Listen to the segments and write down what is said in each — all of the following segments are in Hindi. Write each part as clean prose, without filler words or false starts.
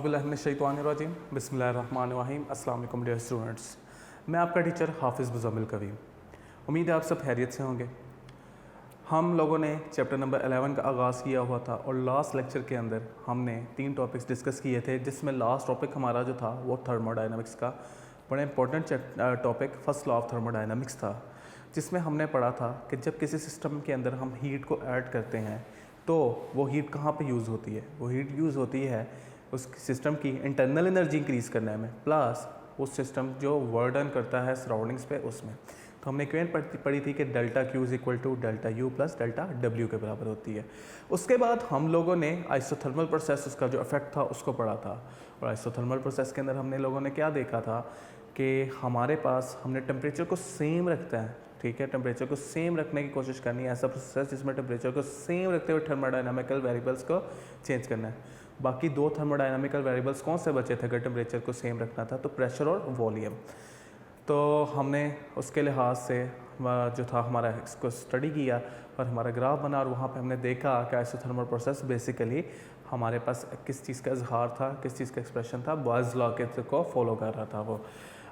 औज़ुबिल्लाहिमिनश्शैतानिर्रजीम बिस्मिल्लाहिर्रहमानिर्रहीम। अस्सलाम वालेकुम डियर स्टूडेंट्स, मैं आपका टीचर हाफिज़ मुज़म्मिल कवी। उम्मीद है आप सब खैरियत से होंगे। हम लोगों ने चैप्टर नंबर 11 का आगाज़ किया हुआ था और लास्ट लेक्चर के अंदर हमने 3 टॉपिक्स डिस्कस किए थे, जिसमें लास्ट टॉपिक हमारा जो था वो थर्मोडायनामिक्स का बड़ा important topic first law of thermodynamics था, जिसमें हमने पढ़ा था कि जब किसी सिस्टम के अंदर हम हीट को ऐड करते हैं तो वो हीट कहाँ पे यूज़ होती है। वो हीट यूज़ होती है उस सिस्टम की इंटरनल एनर्जी इंक्रीज़ करने में, प्लस उस सिस्टम जो वर्डन करता है सराउंडिंग्स पे उसमें। तो हमने इक्वेशन पढ़ी थी कि delta Q is equal to delta U plus delta W के बराबर होती है। उसके बाद हम लोगों ने आइसोथर्मल प्रोसेस, उसका जो इफेक्ट था उसको पढ़ा था। और आइसोथर्मल प्रोसेस के अंदर हमने लोगों ने क्या देखा था कि हमारे पास हमने टेम्परेचर को सेम रखता है, ठीक है, टेम्परेचर को सेम रखने की कोशिश करनी है। ऐसा प्रोसेस जिसमें टेम्परेचर को सेम रखते हुए थर्मोडायनामिकल वेरिएबल्स को चेंज करना है। बाकी 2 थर्मोडायनामिकल वेरिएबल्स कौन से बचे थे अगर टेम्परेचर को सेम रखना था? तो प्रेशर और वॉल्यूम। तो हमने उसके लिहाज से जो था हमारा इसको स्टडी किया और हमारा ग्राफ बना, और वहाँ पे हमने देखा कि आइसोथर्मल प्रोसेस बेसिकली हमारे पास किस चीज़ का इजहार था, किस चीज़ का एक्सप्रेशन था, बॉयज़ लॉ के को फॉलो कर रहा था वो।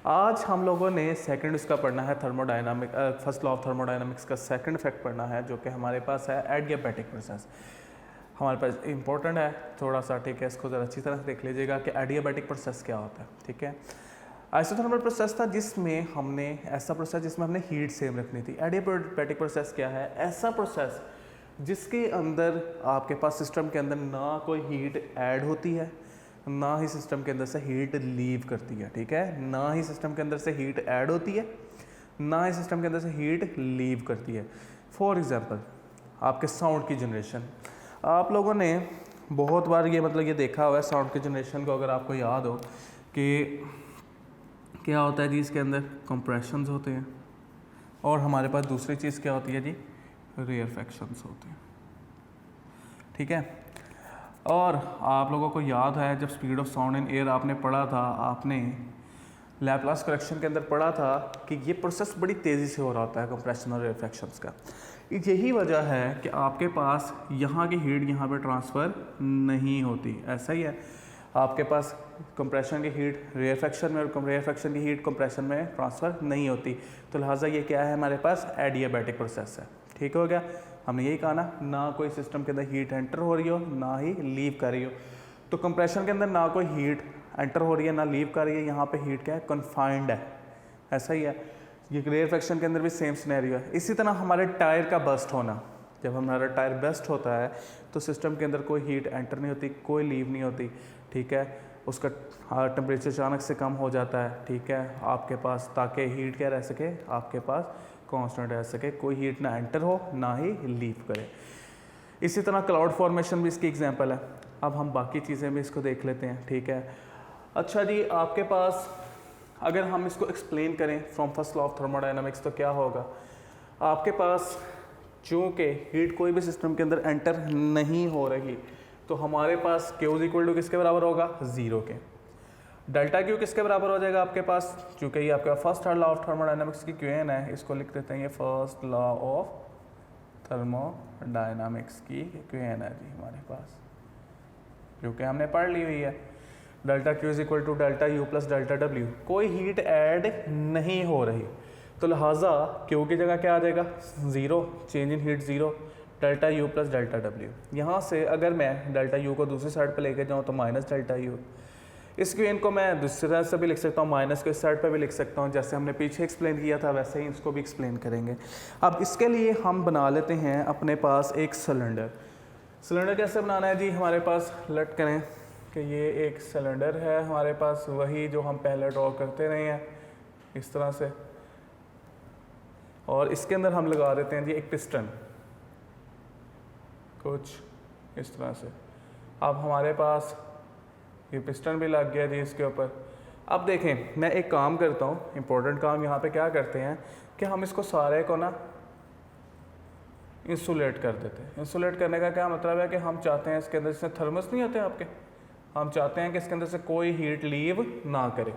आज हम लोगों ने सेकंड इसका पढ़ना है thermodynamic first law of thermodynamics का सेकंड इफेक्ट पढ़ना है, जो कि हमारे पास है एडियाबैटिक प्रोसेस। हमारे पास इंपॉर्टेंट है थोड़ा सा, ठीक है, इसको ज़रा अच्छी तरह से देख लीजिएगा कि एडियाबैटिक प्रोसेस क्या होता है। ठीक है, आइसोथर्मल प्रोसेस था जिसमें हमने ऐसा प्रोसेस जिसमें हमने हीट सेम रखनी थी। एडियाबैटिक प्रोसेस क्या है? ऐसा प्रोसेस जिसके अंदर आपके पास सिस्टम के अंदर ना कोई हीट ऐड होती है, ना ही सिस्टम के अंदर से हीट लीव करती है। ठीक है, ना ही सिस्टम के अंदर से हीट ऐड होती है, ना ही सिस्टम के अंदर से हीट लीव करती है। फॉर एग्जांपल आपके साउंड की जनरेशन, आप लोगों ने बहुत बार ये देखा हुआ है साउंड की जनरेशन को। अगर आपको याद हो कि क्या होता है जी, इसके अंदर कंप्रेशंस होते हैं और हमारे पास दूसरी चीज़ क्या होती है जी, रेयरफैक्शंस होते हैं। ठीक है, और आप लोगों को याद है जब speed of sound in air आपने पढ़ा था, आपने लैप्लास करेक्शन के अंदर पढ़ा था कि ये प्रोसेस बड़ी तेज़ी से हो रहा होता है कंप्रेशन और रेयरफैक्शंस का। यही वजह है कि आपके पास यहाँ की हीट यहाँ पे ट्रांसफ़र नहीं होती। ऐसा ही है, आपके पास कंप्रेशन की हीट रेयरफैक्शन में और रेयरफैक्शन की हीट कंप्रेशन में ट्रांसफ़र नहीं होती। तो लिहाजा ये क्या है, हमारे पास एडियाबैटिक प्रोसेस है। ठीक हो गया, हमने यही कहा ना कोई सिस्टम के अंदर हीट एंटर हो रही हो, ना ही लीव कर रही हो। तो कंप्रेशन के अंदर ना कोई हीट एंटर हो रही है, ना लीव कर रही है, यहाँ पे हीट क्या है, कन्फाइंड है। ऐसा ही है, ये रेयरफैक्शन के अंदर भी सेम सिनेरियो है। इसी तरह हमारे टायर का बस्ट होना, जब हमारा टायर बस्ट होता है तो सिस्टम के अंदर कोई हीट एंटर नहीं होती, कोई लीव नहीं होती। ठीक है, उसका टेम्परेचर अचानक से कम हो जाता है। ठीक है, आपके पास ताकि हीट क्या रह सके, आपके पास कांस्टेंट रह सके, कोई हीट ना एंटर हो ना ही लीव करे। इसी तरह क्लाउड फॉर्मेशन भी इसकी एग्जांपल है। अब हम बाकी चीज़ें भी इसको देख लेते हैं। ठीक है, अच्छा जी, आपके पास अगर हम इसको एक्सप्लेन करें from first law of thermodynamics तो क्या होगा, आपके पास चूँकि हीट कोई भी सिस्टम के अंदर एंटर नहीं हो रही, तो हमारे पास Q इज इक्वल टू किसके बराबर होगा, 0 के। डेल्टा Q किसके बराबर हो जाएगा आपके पास, चूँकि ये आपका फर्स्ट लॉ ऑफ थर्मोडायनामिक्स की क्वेश्चन है, इसको लिख देते हैं ये फर्स्ट लॉ ऑफ थर्मोडायनामिक्स की क्वेश्चन है जी हमारे पास, जो कि हमने पढ़ ली हुई है। Delta Q is equal to delta U plus delta W, कोई हीट ऐड नहीं हो रही, तो लिहाजा Q की जगह क्या आ जाएगा, 0, change in heat 0, delta U plus delta W. यहाँ से अगर मैं डेल्टा यू को दूसरी साइड पे लेके जाऊँ तो माइनस डेल्टा यू। इस क्वेश्चन को मैं दूसरी तरह से भी लिख सकता हूँ, माइनस को इस साइड पे भी लिख सकता हूँ, जैसे हमने पीछे एक्सप्लेन किया था वैसे ही इसको भी एक्सप्लेन करेंगे। अब इसके लिए हम बना लेते हैं अपने पास एक सिलेंडर। सिलेंडर कैसे बनाना है जी, हमारे पास लेट करें कि ये एक सिलेंडर है हमारे पास, वही जो हम पहले ड्रॉ करते रहे हैं इस तरह से, और इसके अंदर हम लगा देते हैं जी एक पिस्टन, कुछ इस तरह से। अब हमारे पास ये पिस्टन भी लग गया जी इसके ऊपर। अब देखें, मैं एक काम करता हूँ, इम्पोर्टेंट काम यहाँ पे क्या करते हैं कि हम इसको सारे को ना इंसुलेट कर देते हैं। इंसुलेट करने का क्या मतलब है कि हम चाहते हैं इसके अंदर, जैसे थर्मस नहीं होते आपके, हम चाहते हैं कि इसके अंदर से कोई हीट लीव ना करे।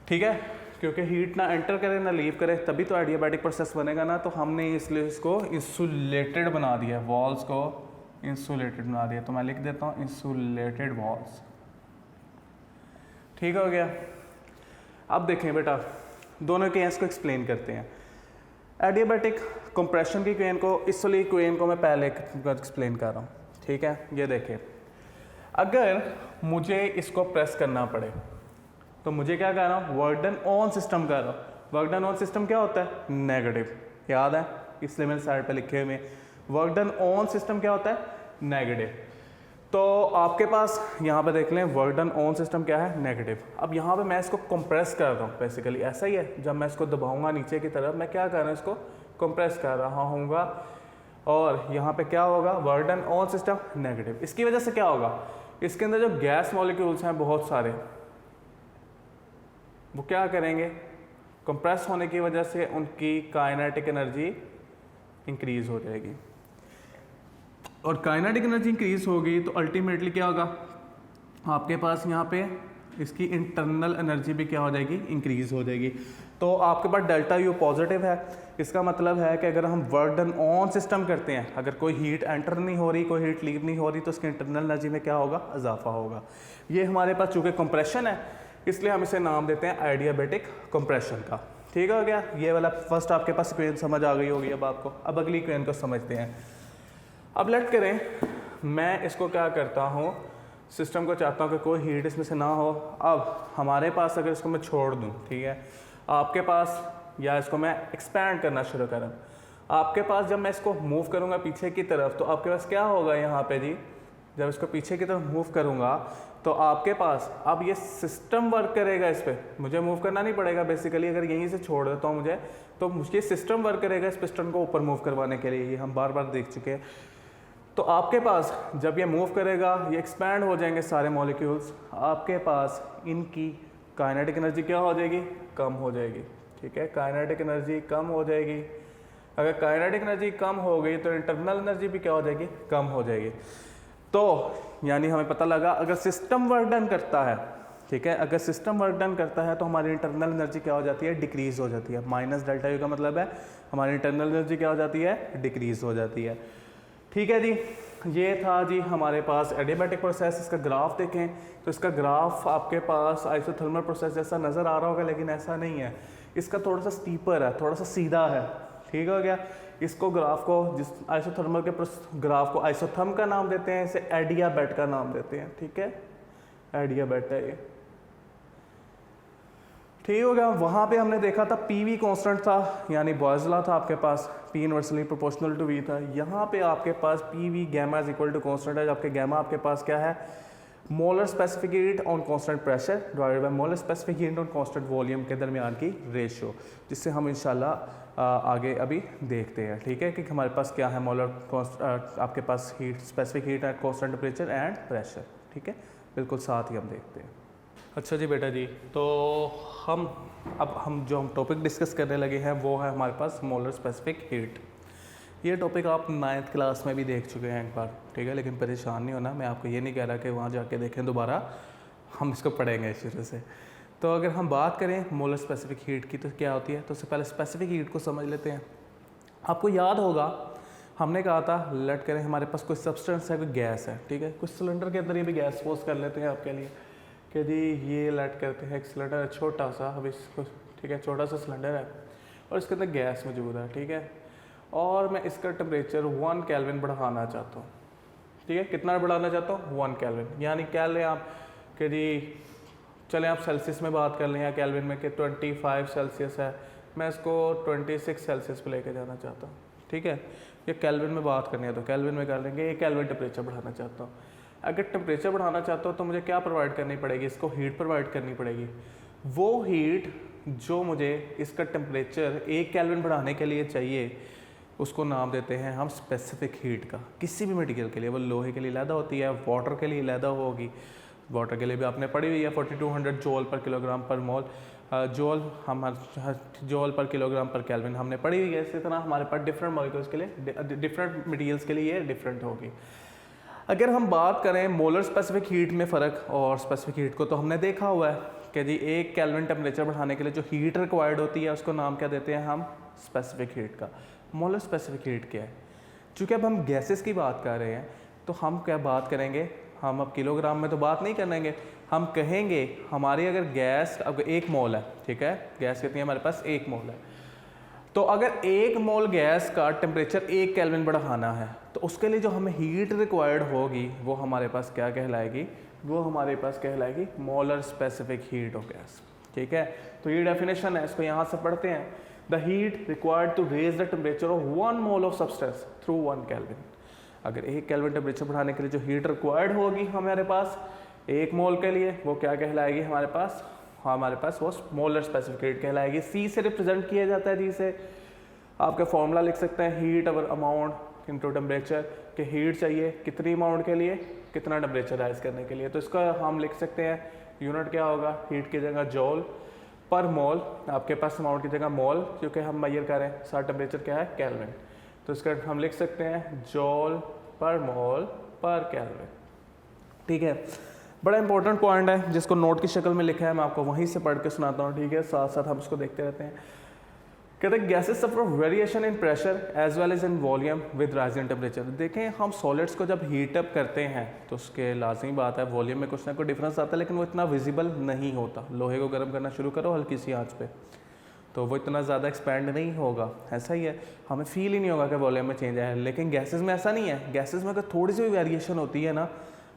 ठीक है, क्योंकि हीट ना एंटर करे ना लीव करे, तभी तो एडियाबैटिक प्रोसेस बनेगा ना। तो हमने इसलिए इसको इंसुलेटेड बना दिया, वॉल्स को इंसुलेटेड बना दिया। तो मैं लिख देता हूँ इंसुलेटेड वॉल्स। ठीक हो गया। अब देखें बेटा, दोनों केस को एक्सप्लेन करते हैं। एडियाबैटिक कंप्रेशन की क्वेन को, इसलिए क्वेन को मैं पहले एक्सप्लेन कर रहा हूँ, ठीक है। ये देखें, अगर मुझे इसको प्रेस करना पड़े तो मुझे क्या कर रहा हूँ, वर्क डन ऑन सिस्टम कर रहा हूँ। वर्क डन ऑन सिस्टम क्या होता है, नेगेटिव, याद है, इसलिए मैंने साइड पे लिखे हुए। वर्क डन ऑन सिस्टम क्या होता है, नेगेटिव। तो आपके पास यहाँ पे देख लें, वर्क डन ऑन सिस्टम क्या है, नेगेटिव। अब यहाँ पे मैं इसको कंप्रेस कर रहा हूँ, बेसिकली ऐसा ही है। जब मैं इसको दबाऊंगा नीचे की तरफ, मैं क्या कर रहा हूँ, इसको कंप्रेस कर रहा हूँगा, और यहाँ पे क्या होगा, work done on system negative. इसकी वजह से क्या होगा, इसके अंदर जो गैस मॉलिक्यूल्स हैं बहुत सारे, वो क्या करेंगे, कंप्रेस होने की वजह से उनकी काइनेटिक एनर्जी इंक्रीज हो जाएगी। और काइनेटिक एनर्जी इंक्रीज होगी तो अल्टीमेटली क्या होगा, आपके पास यहाँ पे इसकी इंटरनल एनर्जी भी क्या हो जाएगी, इंक्रीज हो जाएगी। तो आपके पास डेल्टा यू पॉजिटिव है। इसका मतलब है कि अगर हम वर्क डन ऑन सिस्टम करते हैं, अगर कोई हीट एंटर नहीं हो रही, कोई हीट लीव नहीं हो रही, तो उसकी इंटरनल एनर्जी में क्या होगा, इजाफा होगा। ये हमारे पास चूँकि कंप्रेशन है, इसलिए हम इसे नाम देते हैं एडियाबैटिक कंप्रेशन का। ठीक हो गया, ये वाला फर्स्ट आपके पास इक्वेशन समझ आ गई होगी अब आपको। अब अगली इक्वेशन को समझते हैं। अब लेट करें, मैं इसको क्या करता हूँ, सिस्टम को चाहता हूँ कि कोई हीट इसमें से ना हो। अब हमारे पास अगर इसको मैं छोड़ दूँ, ठीक है, आपके पास, या इसको मैं एक्सपैंड करना शुरू करूँ, आपके पास जब मैं इसको मूव करूँगा पीछे की तरफ, तो आपके पास क्या होगा यहाँ पे जी, जब इसको पीछे की तरफ मूव करूँगा तो आपके पास अब ये सिस्टम वर्क करेगा। इस पर मुझे मूव करना नहीं पड़ेगा बेसिकली। अगर यहीं से छोड़ देता हूँ मुझे, तो मुझे सिस्टम वर्क करेगा इस पिस्टन को ऊपर मूव करवाने के लिए। ये हम बार बार देख चुके हैं। तो आपके पास जब ये मूव करेगा, ये एक्सपैंड हो जाएंगे सारे मॉलिक्यूल्स, आपके पास इनकी काइनेटिक एनर्जी क्या हो जाएगी, कम हो जाएगी। ठीक है, काइनेटिक एनर्जी कम हो जाएगी। अगर काइनेटिक एनर्जी कम हो गई तो इंटरनल एनर्जी भी क्या हो जाएगी, कम हो जाएगी। तो यानी हमें पता लगा, अगर सिस्टम वर्क डन करता है, ठीक है, अगर सिस्टम वर्क डन करता है तो हमारी इंटरनल एनर्जी क्या हो जाती है, डिक्रीज हो जाती है। माइनस डेल्टा यू का मतलब है हमारी इंटरनल एनर्जी क्या हो जाती है, डिक्रीज हो जाती है। ठीक है जी, ये था जी हमारे पास एडियाबैटिक प्रोसेस। इसका ग्राफ देखें तो इसका ग्राफ आपके पास आइसोथर्मल प्रोसेस जैसा नज़र आ रहा होगा, लेकिन ऐसा नहीं है। इसका थोड़ा सा स्टीपर है, थोड़ा सा सीधा है। ठीक हो गया। इसको ग्राफ को, जिस आइसोथर्मल के ग्राफ को आइसोथर्म का नाम देते हैं, इसे एडियाबैट का नाम देते हैं। ठीक है, एडियाबैट है ये। ठीक हो गया। वहाँ पे हमने देखा था पीवी कांस्टेंट था, यानी बॉयज़ था आपके पास, P inversely proportional to V था। यहाँ पे आपके पास PV gamma is equal to constant है। आपके गैमा आपके पास क्या है, molar specific heat on constant pressure divided by molar specific heat on constant volume के दरमियान की रेशियो, जिससे हम इंशाल्लाह आगे अभी देखते हैं। ठीक है, कि हमारे पास क्या है, मोलर आपके पास heat, specific heat at constant temperature and pressure. ठीक है, बिल्कुल साथ ही हम देखते हैं। अच्छा जी बेटा जी, तो हम जो टॉपिक डिस्कस करने लगे हैं वो है हमारे पास मोलर स्पेसिफिक हीट। ये टॉपिक आप 9th क्लास में भी देख चुके हैं एक बार। ठीक है, लेकिन परेशान नहीं होना, मैं आपको ये नहीं कह रहा कि वहाँ जाके देखें दोबारा, हम इसको पढ़ेंगे शुरू से। तो अगर हम बात करें मोलर स्पेसिफिक हीट की तो क्या होती है, तो उससे पहले स्पेसिफिक हीट को समझ लेते हैं। आपको याद होगा हमने कहा था, लेट करें हमारे पास कोई सब्सटेंस है, कोई गैस है। ठीक है, कुछ सिलेंडर के अंदर ये भी गैस सपोज कर लेते हैं आपके लिए कि जी ये लेट करते हैं एक सिलेंडर है छोटा सा, अभी इसको, ठीक है, छोटा सा सिलेंडर है और इसके अंदर गैस मौजूद है। ठीक है, और मैं इसका टेम्परेचर 1 केल्विन बढ़ाना चाहता हूँ। ठीक है, कितना बढ़ाना चाहता हूँ, 1 केल्विन। यानी क्या लें आप कि जी, चलें आप सेल्सियस में बात कर लें या केल्विन में, कि 25 सेल्सियस है, मैं इसको 26 सेल्सियस पे लेके जाना चाहता हूँ। ठीक है, ये केल्विन में बात करनी है तो केल्विन में कर लेंगे। ये केल्विन टेम्परेचर बढ़ाना चाहता हूँ। अगर टेम्परेचर बढ़ाना चाहता हूँ तो मुझे क्या प्रोवाइड करनी पड़ेगी, इसको हीट प्रोवाइड करनी पड़ेगी। वो हीट जो मुझे इसका टेम्परेचर 1 केल्विन बढ़ाने के लिए चाहिए, उसको नाम देते हैं हम स्पेसिफिक हीट का। किसी भी मटेरियल के लिए, वो लोहे के लिए अलहदा होती है, वाटर के लिए अलहदा होगी। वाटर के लिए भी आपने पढ़ी हुई है 4200 joule per kilogram per mole, joule per kilogram per kelvin हमने पढ़ी हुई है। इसी तरह हमारे पास डिफरेंट मॉलिक्यूल्स के लिए, डिफरेंट मटेरियल्स के लिए ये डिफरेंट होगी। अगर हम बात करें मोलर स्पेसिफिक हीट में फ़र्क और स्पेसिफिक हीट को, तो हमने देखा हुआ है कि जी 1 केल्विन टेम्परेचर बढ़ाने के लिए जो हीट रिक्वायर्ड होती है उसको नाम क्या देते हैं हम, स्पेसिफिक हीट का। मोलर स्पेसिफिक हीट क्या है, चूँकि अब हम गैसेस की बात कर रहे हैं तो हम क्या बात करेंगे, हम अब किलोग्राम में तो बात नहीं करेंगे, हम कहेंगे हमारी अगर गैस अब 1 मोल है, ठीक है, गैस कितनी है हमारे पास 1 मोल है, तो अगर 1 मोल गैस का टेम्परेचर 1 केल्विन बढ़ाना है तो उसके लिए जो हमें हीट रिक्वायर्ड होगी वो हमारे पास क्या कहलाएगी, वो हमारे पास कहलाएगी molar specific heat of gas, ठीक है। तो ये डेफिनेशन है, इसको यहाँ से पढ़ते हैं। The heat required to raise the temperature of 1 mole of substance through 1 Kelvin. अगर 1 केल्विन टेम्परेचर बढ़ाने के लिए जो हीट रिक्वायर्ड होगी हमारे पास 1 मोल के लिए, वो क्या कहलाएगी हमारे पास वो मोलर स्पेसिफिक हीट कहलाएगी। सी से रिप्रेजेंट किया जाता है जी से। आपका फॉर्मूला लिख सकते हैं heat over amount into temperature, कि हीट चाहिए कितनी अमाउंट के लिए, कितना टेम्परेचर राइज करने के लिए। तो इसका हम लिख सकते हैं यूनिट क्या होगा, हीट की जगह जॉल पर मोल, आपके पास अमाउंट की जगह मोल, क्योंकि हम मेजर कर रहे हैं, सारा टेम्परेचर क्या है केल्विन, तो इसका हम लिख सकते हैं जॉल पर मोल पर केल्विन, ठीक है। बड़ा इंपॉर्टेंट पॉइंट है जिसको नोट की शक्ल में लिखा है, मैं आपको वहीं से पढ़ के सुनाता हूँ, ठीक है, साथ साथ हम इसको देखते रहते हैं। कहते हैं gases suffer variation in pressure as well as in volume with rising temperature. देखें हम सॉलिड्स को जब हीट अप करते हैं तो उसके लाजमी बात है वॉल्यूम में कुछ ना कुछ डिफरेंस आता है, लेकिन वो इतना विजिबल नहीं होता। लोहे को गर्म करना शुरू करो हल्की सी आंच पे तो वो इतना ज़्यादा एक्सपैंड नहीं होगा, ऐसा ही है, हमें फील ही नहीं होगा कि वॉल्यूम में चेंज आया है। लेकिन गैसेस में ऐसा नहीं है, गैसेस में अगर थोड़ी सी भी वेरिएशन होती है ना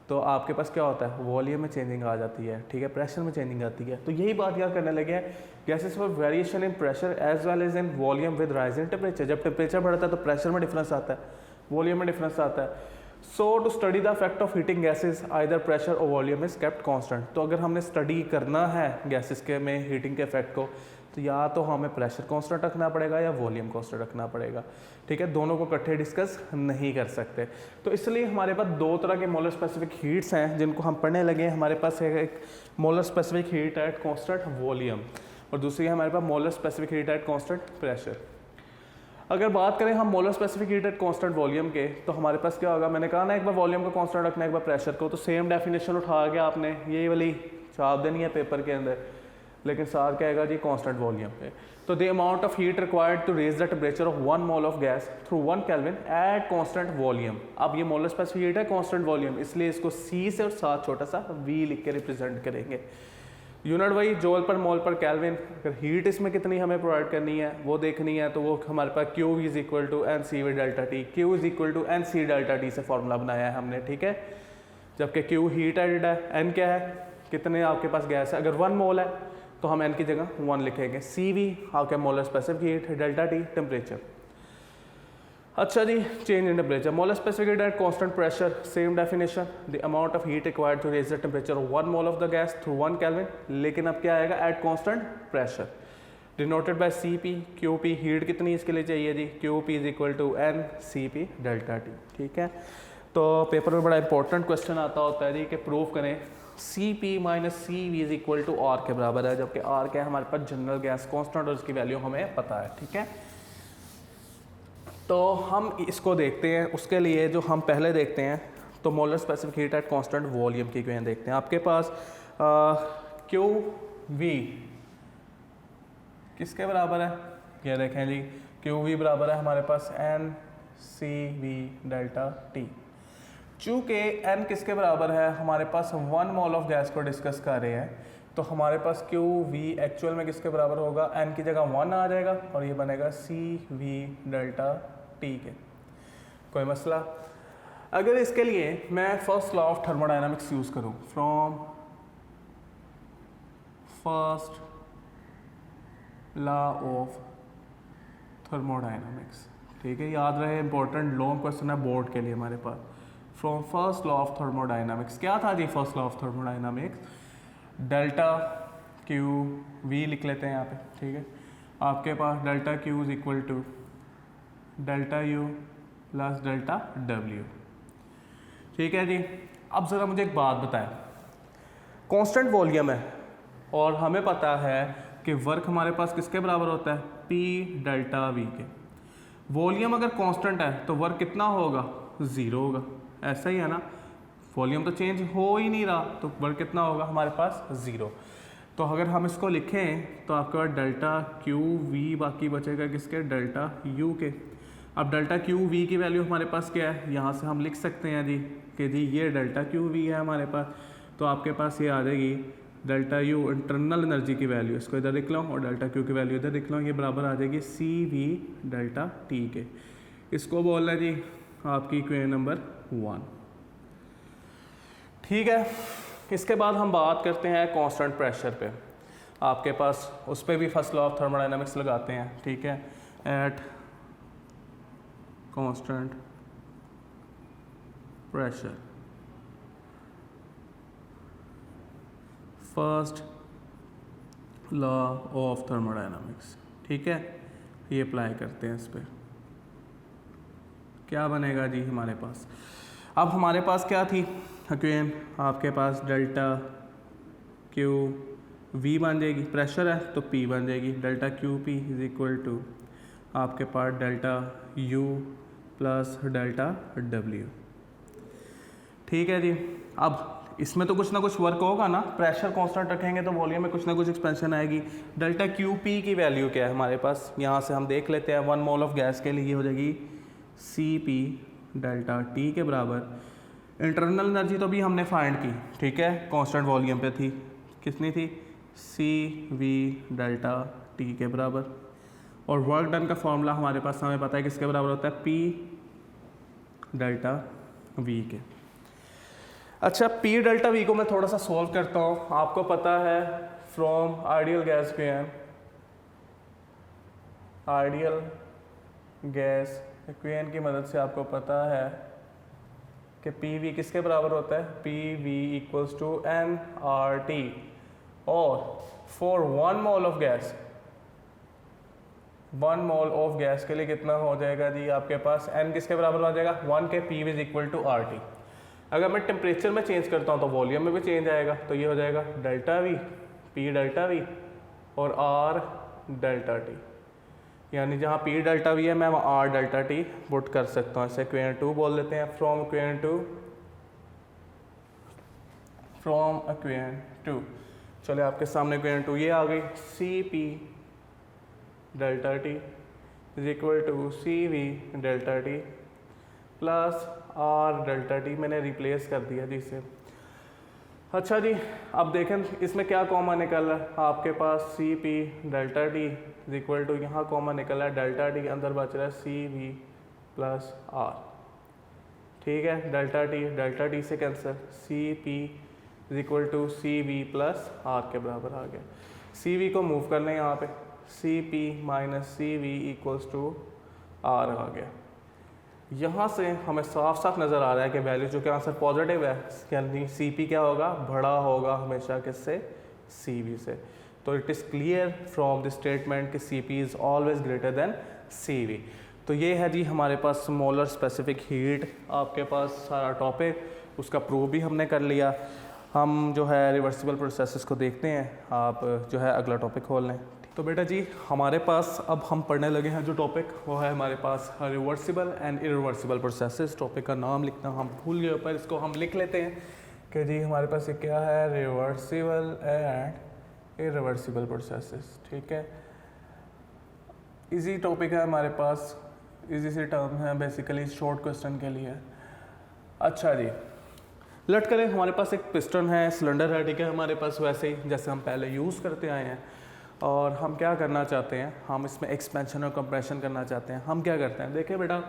तो आपके पास क्या होता है, वॉल्यूम में चेंजिंग आ जाती है, ठीक है, प्रेशर में चेंजिंग आती है। तो यही बात याद करने लगे हैं, गैसेस में variation in pressure as well as in volume with rising temperature. जब टेम्परेचर बढ़ता है तो प्रेशर में डिफरेंस आता है, वॉल्यूम में डिफरेंस आता है। So to study the effect of heating gases either pressure और वॉल्यूम इज केप्ट कांस्टेंट। तो अगर हमने स्टडी करना है गैसेस के में हीटिंग के इफेक्ट को तो या तो हमें प्रेशर कांस्टेंट रखना पड़ेगा या वॉल्यूम कांस्टेंट रखना पड़ेगा, ठीक है, दोनों को इकट्ठे डिस्कस नहीं कर सकते। तो इसलिए हमारे पास 2 तरह के मोलर स्पेसिफिक हीट्स हैं जिनको हम पढ़ने लगे हैं। हमारे पास एक molar specific heat at constant volume और दूसरी है हमारे पास molar specific heat at constant pressure. अगर बात करें हम molar specific heat at constant volume के तो हमारे पास क्या होगा, मैंने कहा ना एक बार वॉल्यूम को कांस्टेंट रखना है, एक बार प्रेशर को, तो सेम डेफिनेशन उठा के आपने ये वाली छाप देनी है पेपर के अंदर, लेकिन साथ क्या आएगा जी कांस्टेंट वॉल्यूम पे। तो the amount of heat required to raise the temperature of 1 mole of gas through 1 Kelvin at constant volume. अब ये मोलर स्पेसिफिक हीट है कांस्टेंट वॉल्यूम, इसलिए इसको सी से और साथ छोटा सा वी लिख के रिप्रेजेंट करेंगे। यूनिट वही जॉल पर मोल पर केल्विन। अगर हीट इसमें कितनी हमें प्रोवाइड करनी है वो देखनी है तो वो हमारे पास Q is equal to n C V delta T, Q is equal to n C delta T से फॉर्मूला बनाया है हमने, ठीक है। जबकि क्यू हीट एडेड है, एन क्या है, कितने आपके पास गैस है, अगर 1 मोल है तो हम एन की जगह 1 लिखेंगे। सी वी आपके molar specific heat, delta T temperature. अच्छा जी, change in temperature, molar specific heat at constant pressure, same definition, the amount of heat required to raise the temperature of 1 mole of the gas through 1 kelvin, लेकिन अब क्या आएगा at constant pressure, denoted by C P. Q P heat कितनी इसके लिए चाहिए जी, Q P is equal to n C P delta T, ठीक है। तो पेपर में बड़ा इंपॉर्टेंट क्वेश्चन आता होता है जी कि प्रूव करें C P minus C V is equal to R के बराबर है, जबकि आर क्या है हमारे पास जनरल गैस कांस्टेंट और उसकी वैल्यू हमें पता है, ठीक है। तो हम इसको देखते हैं, उसके लिए जो हम पहले देखते हैं तो molar specific heat at constant volume की क्यों देखते हैं। आपके पास क्यू वी किसके बराबर है, ये देखें जी, क्यू वी बराबर है हमारे पास n C V delta T. चूँकि n किसके बराबर है, हमारे पास 1 मोल ऑफ गैस को डिस्कस कर रहे हैं, तो हमारे पास क्यू वी एक्चुअल में किसके बराबर होगा, n की जगह 1 आ जाएगा और ये बनेगा सी वी डेल्टा टी के। कोई मसला। अगर इसके लिए मैं first law of thermodynamics use करूँ, from first law of thermodynamics, ठीक है, याद रहे इंपॉर्टेंट लॉन्ग क्वेश्चन है बोर्ड के लिए हमारे पास। From first law of thermodynamics, क्या था जी first law of thermodynamics, delta Q V लिख लेते हैं यहाँ पे, ठीक है। आपके पास delta Q is equal to delta U plus delta W, ठीक है जी। अब ज़रा मुझे एक बात बताएं, कांस्टेंट वॉल्यूम है और हमें पता है कि वर्क हमारे पास किसके बराबर होता है, पी डेल्टा वी के। वॉल्यूम अगर कांस्टेंट है तो वर्क कितना होगा, 0 होगा, ऐसा ही है ना, वॉल्यूम तो चेंज हो ही नहीं रहा तो वर्क कितना होगा हमारे पास 0। तो अगर हम इसको लिखें तो आपके पास डेल्टा क्यू वी बाकी बचेगा किसके, डेल्टा यू के। अब डेल्टा क्यू वी की वैल्यू हमारे पास क्या है, यहाँ से हम लिख सकते हैं जी कि जी ये डेल्टा क्यू वी है हमारे पास, तो आपके पास ये आ जाएगी डेल्टा यू इंटरनल एनर्जी की वैल्यू, इसको इधर लिख लो और डेल्टा क्यू की वैल्यू इधर लिख लो, ये बराबर आ जाएगी सी वी डेल्टा टी के। इसको बोल रहे हैं जी आपकी इक्वेशन नंबर 1। ठीक है, इसके बाद हम बात करते हैं कांस्टेंट प्रेशर पे। आपके पास उस पर भी फर्स्ट लॉ ऑफ थर्मोडायनामिक्स लगाते हैं। ठीक है, eight constant pressure first law of thermodynamics. ठीक है, ये अप्लाई करते हैं इस पर, क्या बनेगा जी हमारे पास। अब हमारे पास क्या थी इक्वेशन, आपके पास डेल्टा क्यू वी बन जाएगी, प्रेशर है तो पी बन जाएगी, delta Q P is equal to आपके पास delta U plus delta W. ठीक है जी, अब इसमें तो कुछ ना कुछ वर्क होगा ना, प्रेशर कांस्टेंट रखेंगे तो वॉल्यूम में कुछ ना कुछ एक्सपेंशन आएगी। डेल्टा क्यू पी की वैल्यू क्या है हमारे पास, यहाँ से हम देख लेते हैं। 1 मोल ऑफ गैस के लिए ये हो जाएगी सी पी डेल्टा टी के बराबर। इंटरनल एनर्जी तो भी हमने फाइंड की, ठीक है, कांस्टेंट वॉल्यूम पे थी, कितनी थी, सी वी डेल्टा टी के बराबर। और वर्क डन का फॉर्मूला हमारे पास हमें पता है किसके बराबर होता है, पी डेल्टा वी के। अच्छा, पी डेल्टा वी को मैं थोड़ा सा सॉल्व करता हूँ। आपको पता है from ideal gas equation, ideal gas equation की मदद से आपको पता है कि पी वी किसके बराबर होता है, P V equals to N R T. और for 1 mole of gas, 1 mole of gas के लिए कितना हो जाएगा जी आपके पास, n किसके बराबर हो जाएगा, 1 के, P is equal to R T. अगर मैं टेम्परेचर में चेंज करता हूँ तो वॉल्यूम में भी चेंज आएगा, तो ये हो जाएगा delta we, P delta we और आर डेल्टा टी। यानी जहाँ पी डेल्टा वी है मैं वहाँ आर डेल्टा टी पुट कर सकता हूँ। इसे इक्वेशन 2 बोल देते हैं। फ्रॉम इक्वेशन 2 चले आपके सामने इक्वेशन 2 ये आ गई, C P delta T is equal to C V delta T plus R delta T, मैंने रिप्लेस कर दिया जी इसे। अच्छा जी, अब देखें इसमें क्या कॉमन निकल रहा है, आपके पास C P delta T is equal to, यहाँ कॉमन निकल रहा है डेल्टा टी, अंदर बच रहा है सी वी प्लस आर। ठीक है, डेल्टा टी से cancel, C P is equal to C V plus R के बराबर आ गया। सी वी को मूव कर लें यहाँ पे, C P minus C V equals to R आ गया। यहाँ से हमें साफ साफ नज़र आ रहा है कि वैल्यू जो कि आंसर पॉजिटिव है, यानी सी पी क्या होगा, बड़ा होगा हमेशा किससे, सी वी से। तो it is clear from the statement कि C P is always greater than C V. तो ये है जी हमारे पास मोलर स्पेसिफिक हीट, आपके पास सारा टॉपिक, उसका प्रूव भी हमने कर लिया। हम जो है रिवर्सिबल प्रोसेसेस को देखते हैं, आप जो है अगला टॉपिक खोल लें। तो बेटा जी हमारे पास अब हम पढ़ने लगे हैं जो टॉपिक, वो है हमारे पास reversible and irreversible processes. Topic का नाम लिखना हम भूल गए, पर इसको हम लिख लेते हैं कि जी हमारे पास ये क्या है, रिवर्सिबल एंड इरिवर्सिबल प्रोसेसेस। ठीक है, इजी टॉपिक है हमारे पास, इजी से टर्म है बेसिकली शॉर्ट क्वेश्चन के लिए। अच्छा जी, लट करें, हमारे पास एक पिस्टन है, सिलेंडर है, ठीक है, हमारे पास वैसे ही जैसे हम पहले यूज़ करते आए हैं। और हम क्या करना चाहते हैं, हम इसमें एक्सपेंशन और कंप्रेशन करना चाहते हैं। हम क्या करते हैं, देखिए बेटा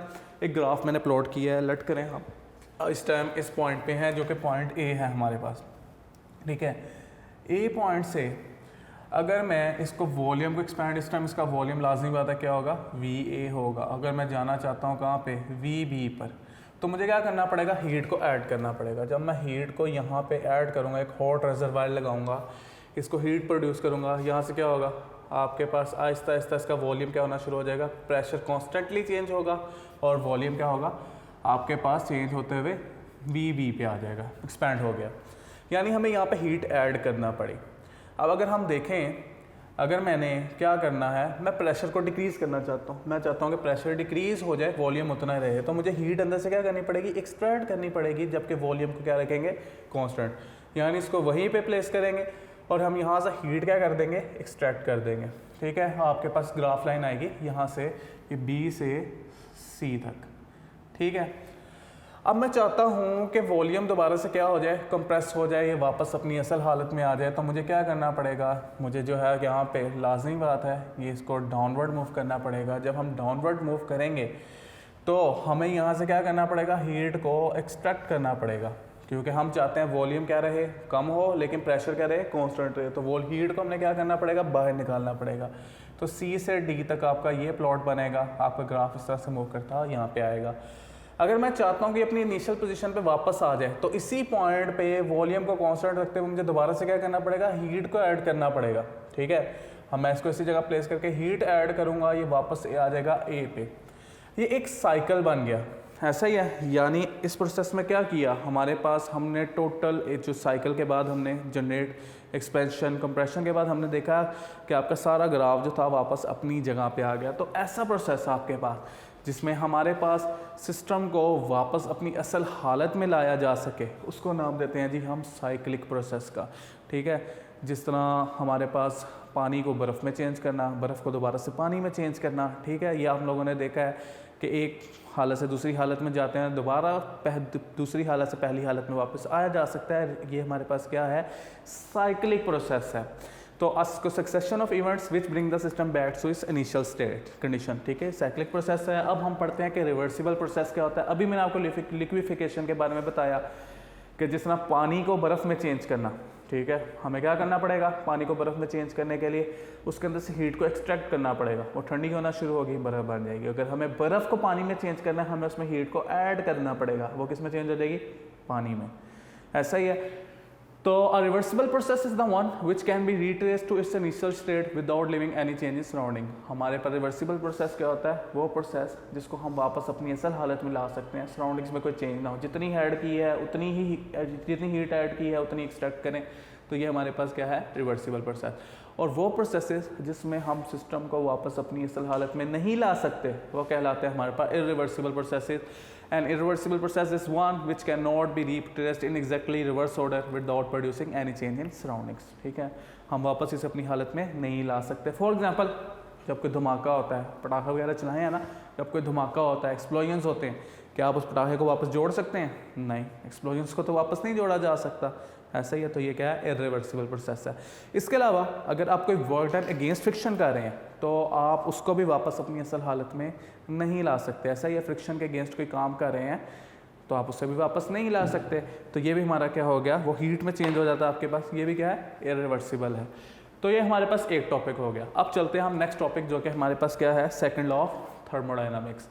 एक ग्राफ मैंने प्लॉट किया है, लट करें हम इस टाइम इस पॉइंट पे हैं जो कि पॉइंट ए है हमारे पास। ठीक है, ए पॉइंट से अगर मैं इसको वॉल्यूम को एक्सपैंड, इस टाइम इसका वॉल्यूम लाजमी बात है क्या होगा, वी ए होगा। अगर मैं जाना चाहता हूँ कहाँ पे, वी बी पर, तो मुझे क्या करना पड़ेगा, हीट को ऐड करना पड़ेगा। जब मैं हीट को यहाँ पे ऐड करूँगा, एक हॉट रिजर्वायर लगाऊंगा, इसको हीट प्रोड्यूस करूँगा, यहाँ से क्या होगा, आपके पास आहिस्ता आहिस्ता इसका वॉल्यूम क्या होना शुरू हो जाएगा, प्रेशर कॉन्स्टेंटली चेंज होगा और वॉल्यूम क्या होगा आपके पास चेंज होते हुए वी बी पे आ जाएगा, एक्सपैंड हो गया। यानी हमें यहाँ पे हीट ऐड करना पड़ी। अब अगर हम देखें, अगर मैंने क्या करना है, मैं प्रेशर को डिक्रीज़ करना चाहता हूँ, मैं चाहता हूँ कि प्रेशर डिक्रीज़ हो जाए, वॉल्यूम उतना रहे, तो मुझे हीट अंदर से क्या करनी पड़ेगी, एक्सट्रैक्ट करनी पड़ेगी, जबकि वॉल्यूम को क्या रखेंगे, कांस्टेंट। यानी इसको वहीं पे प्लेस करेंगे और हम यहाँ से हीट क्या कर देंगे, एक्सट्रैक्ट कर देंगे। ठीक है, आपके पास ग्राफ लाइन आएगी यहाँ से, ये बी से सी तक, ठीक है। अब मैं चाहता हूँ कि वॉल्यूम दोबारा से क्या हो जाए, कंप्रेस हो जाए, ये वापस अपनी असल हालत में आ जाए। तो मुझे क्या करना पड़ेगा, मुझे जो है यहाँ पे लाजमी बात है ये इसको डाउनवर्ड मूव करना पड़ेगा। जब हम डाउनवर्ड मूव करेंगे तो हमें यहाँ से क्या करना पड़ेगा, हीट को एक्सट्रैक्ट करना पड़ेगा, क्योंकि हम चाहते हैं वॉल्यूम क्या रहे, कम हो, लेकिन प्रेशर क्या रहे, कांस्टेंट रहे। तो वो हीट को हमने क्या करना पड़ेगा, बाहर निकालना पड़ेगा। तो सी से डी तक आपका ये प्लॉट बनेगा, आपका ग्राफ इस तरह से मूव करता है यहाँ पे आएगा। अगर मैं चाहता हूँ कि अपनी इनिशियल पोजीशन पे वापस आ जाए, तो इसी पॉइंट पे वॉल्यूम को कांस्टेंट रखते हुए मुझे दोबारा से क्या करना पड़ेगा, हीट को ऐड करना पड़ेगा, ठीक है। हम मैं इसको इसी जगह प्लेस करके हीट ऐड करूँगा, ये वापस आ जाएगा ए पे। ये एक साइकिल बन गया, ऐसा ही है। यानी इस प्रोसेस में क्या किया, हमारे पास हमने टोटल जो साइकिल के बाद हमने जनरेट, एक्सपेंशन, कंप्रेशन के बाद हमने देखा कि आपका सारा ग्राफ जो था वापस अपनी जगह पे आ गया। तो ऐसा प्रोसेस आपके पास जिसमें हमारे पास सिस्टम को वापस अपनी असल हालत में लाया जा सके, उसको नाम देते हैं जी हम साइक्लिक प्रोसेस का, ठीक है। जिस तरह हमारे पास पानी को बर्फ़ में चेंज करना, बर्फ़ को दोबारा से पानी में चेंज करना, ठीक है। ये आप लोगों ने देखा है कि एक हालत से दूसरी हालत में जाते हैं, दोबारा दूसरी हालत से पहली हालत में वापस आया जा सकता है। ये हमारे पास क्या है, साइक्लिक प्रोसेस है। तो succession of events which bring the system back to its initial state condition, ठीक है, साइक्लिक प्रोसेस है। अब हम पढ़ते हैं कि रिवर्सिबल प्रोसेस क्या होता है। अभी मैंने आपको लिक्विफिकेशन के बारे में बताया कि जिस तरह पानी को बर्फ़ में चेंज करना, ठीक है, हमें क्या करना पड़ेगा, पानी को बर्फ़ में चेंज करने के लिए उसके अंदर से हीट को एक्सट्रैक्ट करना पड़ेगा, वो ठंडी होना शुरू होगी, बर्फ़ बन जाएगी। अगर हमें बर्फ़ को पानी में चेंज करना है, हमें उसमें हीट को ऐड करना पड़ेगा, वो किस में चेंज हो जाएगी, पानी में। ऐसा ही है। तो a reversible process is the one which can be retraced to its initial state without leaving any change in surrounding। हमारे पर रिवर्सिबल प्रोसेस क्या होता है, वो प्रोसेस जिसको हम वापस अपनी असल हालत में ला सकते हैं, सराउंडिंग्स में कोई चेंज ना हो, जितनी ऐड की है उतनी ही, जितनी हीट ऐड की है उतनी एक्सट्रैक्ट करें। तो ये हमारे पास क्या है, रिवर्सिबल प्रोसेस। और वो प्रोसेसेस जिसमें हम सिस्टम को वापस अपनी असल हालत में नहीं ला सकते, वो कहलाते हैं हमारे पास irreversible processes. An irreversible process is one which cannot be retraced in exactly reverse order without producing any change in surroundings, ठीक है। हम वापस इसे अपनी हालत में नहीं ला सकते। फॉर एग्जांपल, जब कोई धमाका होता है, पटाखा वगैरह चलाएं है ना, जब कोई धमाका होता है, एक्सप्लोजन्स होते हैं, क्या आप उस पटाखे को वापस जोड़ सकते हैं? नहीं, एक्सप्लोजन्स को तो वापस नहीं जोड़ा जा सकता। ऐसा ही है। तो ये क्या है, इरिवर्सिबल प्रोसेस है। इसके अलावा अगर आप कोई वर्क डन अगेंस्ट फ्रिक्शन कर रहे हैं, तो आप उसको भी वापस अपनी असल हालत में नहीं ला सकते। ऐसा ही है, फ्रिक्शन के अगेंस्ट कोई काम कर रहे हैं तो आप उससे भी वापस नहीं ला सकते। तो ये भी हमारा क्या हो गया, वो हीट में चेंज हो जाता है आपके पास, ये भी क्या है, इरिवर्सिबल है। तो ये हमारे पास एक टॉपिक हो गया। अब चलते हैं हम नेक्स्ट टॉपिक, जो कि हमारे पास क्या है, second law of thermodynamics.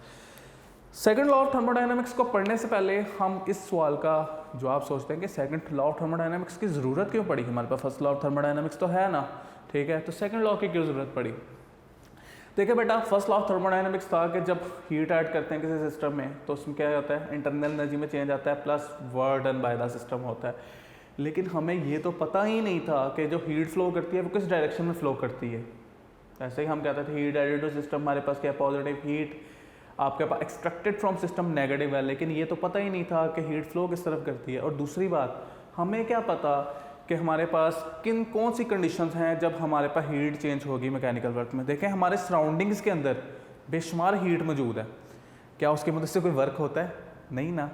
Second law of thermodynamics को पढ़ने से पहले हम इस सवाल का जवाब सोचते हैं कि सेकंड लॉ ऑफ थर्मोडायनामिक्स की ज़रूरत क्यों पड़ी। हमारे पास फर्स्ट लॉ ऑफ थर्मोडायनामिक्स तो है ना, ठीक है, तो सेकंड लॉ की क्यों ज़रूरत पड़ी। देखिए बेटा, फर्स्ट लॉ ऑफ थर्मोडायनामिक्स था कि जब हीट ऐड करते हैं किसी सिस्टम में, तो उसमें क्या होता है, इंटरनल एनर्जी में चेंज आता है, plus work done by the system होता है। लेकिन हमें ये तो पता ही नहीं था कि जो हीट फ्लो करती है वो किस डायरेक्शन में फ्लो करती है। ऐसे ही हम कहते थे हीट एडेड टू सिस्टम, हमारे पास क्या पॉजिटिव हीट आपके पास एक्सट्रैक्टेड फ्रॉम सिस्टम नेगेटिव है, लेकिन ये तो पता ही नहीं था कि हीट फ्लो किस तरफ करती है। और दूसरी बात, हमें क्या पता कि हमारे पास कौन सी कंडीशंस हैं जब हमारे पास हीट चेंज होगी मैकेनिकल वर्क में। देखें, हमारे सराउंडिंग्स के अंदर बेशुमार हीट मौजूद है, क्या उसकी मदद से कोई वर्क होता है? नहीं ना।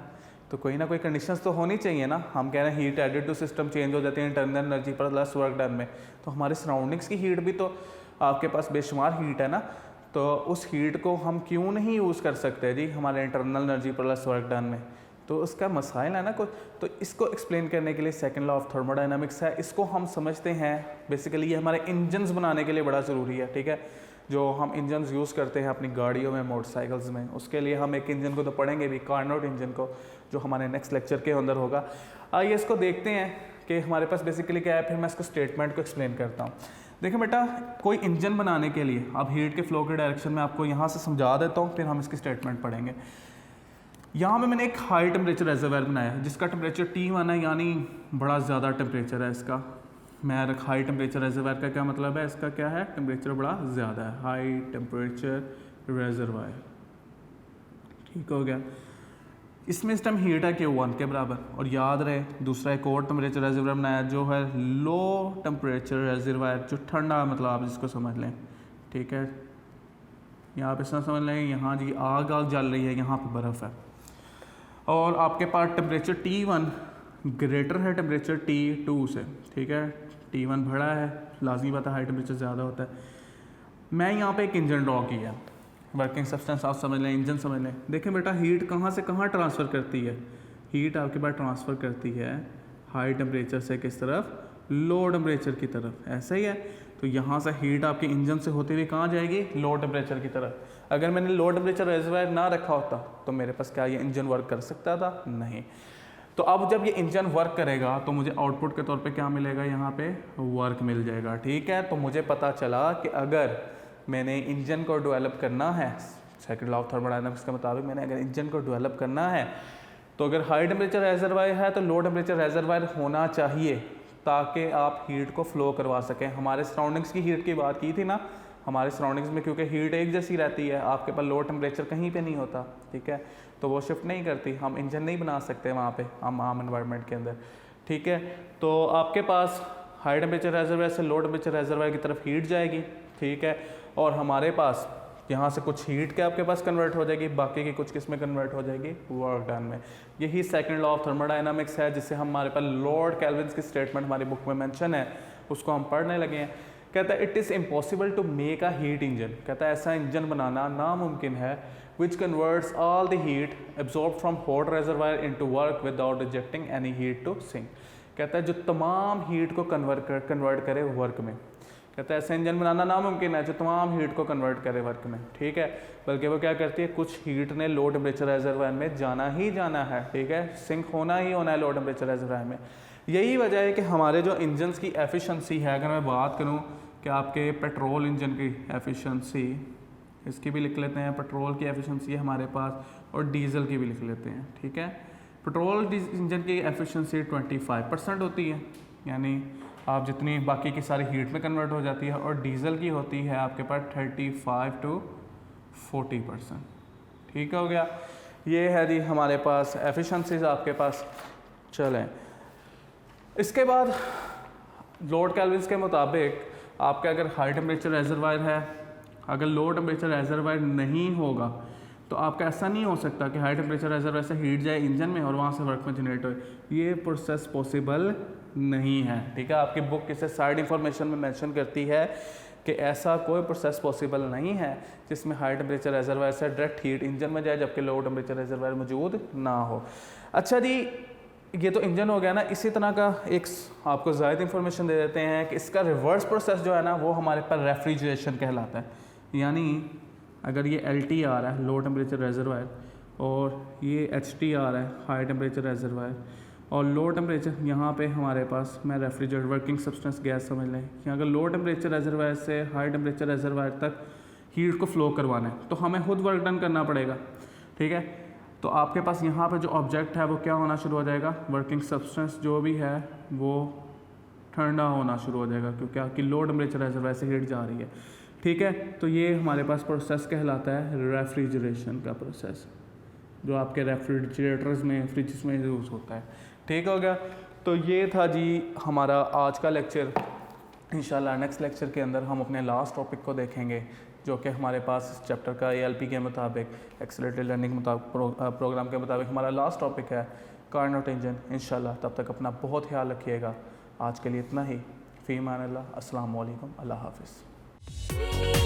तो कोई ना कोई कंडीशंस तो होनी चाहिए ना। हम कह रहे हैं heat added to system change हो जाती है internal energy plus work done में, तो हमारे सराउंडिंग्स की हीट भी तो आपके पास बेशुमार हीट है ना। तो उस हीट को हम क्यों नहीं यूज़ कर सकते जी हमारे internal energy plus work done में? तो उसका मसाइल है ना कुछ। तो इसको एक्सप्लेन करने के लिए सेकंड लॉ ऑफ थर्मोडायनामिक्स है। इसको हम समझते हैं बेसिकली ये हमारे इंजन्स बनाने के लिए बड़ा ज़रूरी है, ठीक है। जो हम इंजन्स यूज़ करते हैं अपनी गाड़ियों में, मोटरसाइकिल्स में, उसके लिए हम एक इंजन को तो पढ़ेंगे भी, कार्नोट इंजन को, जो हमारे नेक्स्ट लेक्चर के अंदर होगा। आइए इसको देखते हैं कि हमारे पास बेसिकली क्या है, फिर मैं इसको स्टेटमेंट को एक्सप्लेन करता हूँ। देखिए बेटा, कोई इंजन बनाने के लिए अब हीट के फ्लो के डायरेक्शन में आपको यहाँ से समझा देता हूँ, फिर हम इसकी स्टेटमेंट पढ़ेंगे। यहाँ में मैंने एक हाई टेम्परेचर रेजर्वायर बनाया है जिसका टेम्परेचर T1 है, यानी बड़ा ज़्यादा टेम्परेचर है इसका। मैं हाई टेम्परेचर रेजर्वायर का क्या मतलब है, इसका क्या है, टेम्परेचर बड़ा ज़्यादा है, हाई टेम्परेचर रेजर्वायर, ठीक हो गया। इसमें इस टाइम हीट है Q1 के बराबर। और याद रहे, दूसरा एक और टेम्परेचर रेजर्वायर बनाया जो है लो टेम्परेचर रेजर्वायर, जो ठंडा मतलब आप जिसको समझ लें, ठीक है, यहाँ पे इतना समझ लें, यहाँ जी आग जल रही है, यहाँ पे बर्फ़ है, और आपके पास टेम्परेचर T1 ग्रेटर है टेम्परेचर T2 से, ठीक है। T1 बड़ा है, लाजमी बात है, हाई टेम्परेचर ज़्यादा होता है। मैं यहाँ पे एक इंजन ड्रॉ किया, वर्किंग सब्सटेंस आप समझ लें, इंजन समझ लें। देखें बेटा, हीट कहाँ से कहाँ ट्रांसफ़र करती है? हीट आपके पास ट्रांसफ़र करती है हाई टेम्परेचर से किस तरफ? लो टेम्परेचर की तरफ, ऐसा ही है। तो यहाँ से हीट आपके इंजन से होते हुए कहाँ जाएगी? लो टेम्परेचर की तरफ। अगर मैंने लो टेम्परेचर रेजरवायर ना रखा होता तो मेरे पास क्या ये इंजन वर्क कर सकता था? नहीं। तो अब जब ये इंजन वर्क करेगा तो मुझे आउटपुट के तौर पे क्या मिलेगा? यहाँ पे वर्क मिल जाएगा, ठीक है। तो मुझे पता चला कि अगर मैंने इंजन को डेवलप करना है, सेकंड लॉ ऑफ थर्मोडायनामिक्स के मुताबिक, मैंने अगर इंजन को डेवलप करना है तो अगर हाई टेम्परेचर रेजरवायर है तो लो टेम्परेचर रेजरवायर होना चाहिए ताकि आप हीट को फ्लो करवा सकें। हमारे सराउंडिंग्स की हीट की बात की थी ना, हमारे सराउंडिंग्स में क्योंकि हीट एक जैसी रहती है, आपके पास लो टेम्परेचर कहीं पे नहीं होता, ठीक है, तो वो शिफ्ट नहीं करती, हम इंजन नहीं बना सकते वहाँ पे हम आम एनवायरनमेंट के अंदर, ठीक है। तो आपके पास हाई टेम्परेचर रेजरवायर से लो टेम्परेचर रेजरवायर की तरफ हीट जाएगी, ठीक है, और हमारे पास यहाँ से कुछ हीट के आपके पास कन्वर्ट हो जाएगी, बाकी की कुछ किस में कन्वर्ट हो जाएगी? वर्क डन में। यही सेकंड लॉ ऑफ थर्मोडायनामिक्स है, जिससे हमारे पास लॉर्ड कैल्विन्स की स्टेटमेंट हमारी बुक में मेंशन है, उसको हम पढ़ने लगे हैं। कहता है it is impossible to make a heat engine, कहता है ऐसा इंजन बनाना नामुमकिन है which converts all the heat absorb from hot reservoir into work without rejecting any heat to sink. कहता है जो तमाम हीट को कन्वर्ट करे वर्क में, कहता है ऐसा इंजन बनाना नामुमकिन है जो तमाम हीट को कन्वर्ट करे वर्क में, ठीक है। बल्कि वो क्या करती है, कुछ हीट ने लो टेम्परेचर रेजरवायर में जाना ही जाना है, ठीक है, सिंक होना ही होना है लो टेम्परेचर रेजरवायर में। यही वजह है कि हमारे जो इंजन्स की एफिशिएंसी है, अगर मैं बात करूं कि आपके पेट्रोल इंजन की एफिशिएंसी, इसकी भी लिख लेते हैं, पेट्रोल की एफिशिएंसी है हमारे पास, और डीजल की भी लिख लेते हैं, ठीक है। पेट्रोल इंजन की एफिशिएंसी 25% होती है, यानी आप जितनी बाकी की सारी हीट में कन्वर्ट हो जाती है, और डीजल की होती है आपके पास 35 to 40%, ठीक हो गया। ये है जी हमारे पास एफिशिएंसीज आपके पास। चलें, इसके बाद लॉर्ड कैल्विन्स के मुताबिक आपका अगर हाई टेम्परेचर रेजरवायर है, अगर लो टेम्परेचर रेजरवायर नहीं होगा तो आपका ऐसा नहीं हो सकता कि हाई टेम्परेचर रेजरवायर से हीट जाए इंजन में और वहाँ से वर्क में जनरेट हो। ये प्रोसेस पॉसिबल नहीं है, ठीक है। आपकी बुक इसे साइड इंफॉर्मेशन में मेंशन करती है कि ऐसा कोई प्रोसेस पॉसिबल नहीं है जिसमें हाई टेम्परेचर रेजरवायर से डायरेक्ट हीट इंजन में जाए जबकि लो टेम्परेचर रेजरवायर मौजूद ना हो। अच्छा जी, ये तो इंजन हो गया ना। इसी तरह का एक आपको ज़्यादा इंफॉर्मेशन दे देते हैं कि इसका रिवर्स प्रोसेस जो है ना वो हमारे पास रेफ्रिजरेशन कहलाता है। यानी अगर ये LT आ रहा है लो टेम्परेचर रेजरवायर और ये HT आ रहा है हाई टेम्परेचर रेजरवायर, और लो टेम्परेचर यहाँ पे हमारे पास, मैं रेफ्रिजरेटर वर्किंग सब्सटेंस गैस समझ लें कि अगर लो टेम्परेचर रेजरवायर से हाई टेम्परेचर रेजरवायर तक हीट को फ्लो करवाना है तो हमें खुद वर्क डन करना पड़ेगा, ठीक है। तो आपके पास यहाँ पे जो ऑब्जेक्ट है वो क्या होना शुरू हो जाएगा, वर्किंग सब्सटेंस जो भी है वो ठंडा होना शुरू हो जाएगा क्योंकि आपकी लो टेम्परेचर रेजरवायर से हीट जा रही है, ठीक है। तो ये हमारे पास प्रोसेस कहलाता है रेफ्रिजरेशन का प्रोसेस, जो आपके रेफ्रिजरेटर्स में, फ्रिज में यूज़ होता है, ठीक हो गया। तो ये था जी हमारा आज का लेक्चर। इंशाल्लाह नेक्स्ट लेक्चर के अंदर हम अपने लास्ट टॉपिक को देखेंगे जो कि हमारे पास इस चैप्टर का ALP के मुताबिक, एक्सेलरेटेड लर्निंग मुताबिक, प्रोग्राम के मुताबिक हमारा लास्ट टॉपिक है कार्नोट इंजन। इंशाल्लाह तब तक अपना बहुत ख्याल रखिएगा। आज के लिए इतना ही। फ़ी अमान अल्लाह, अस्सलाम वालेकुम, अल्लाह हाफ़िज़।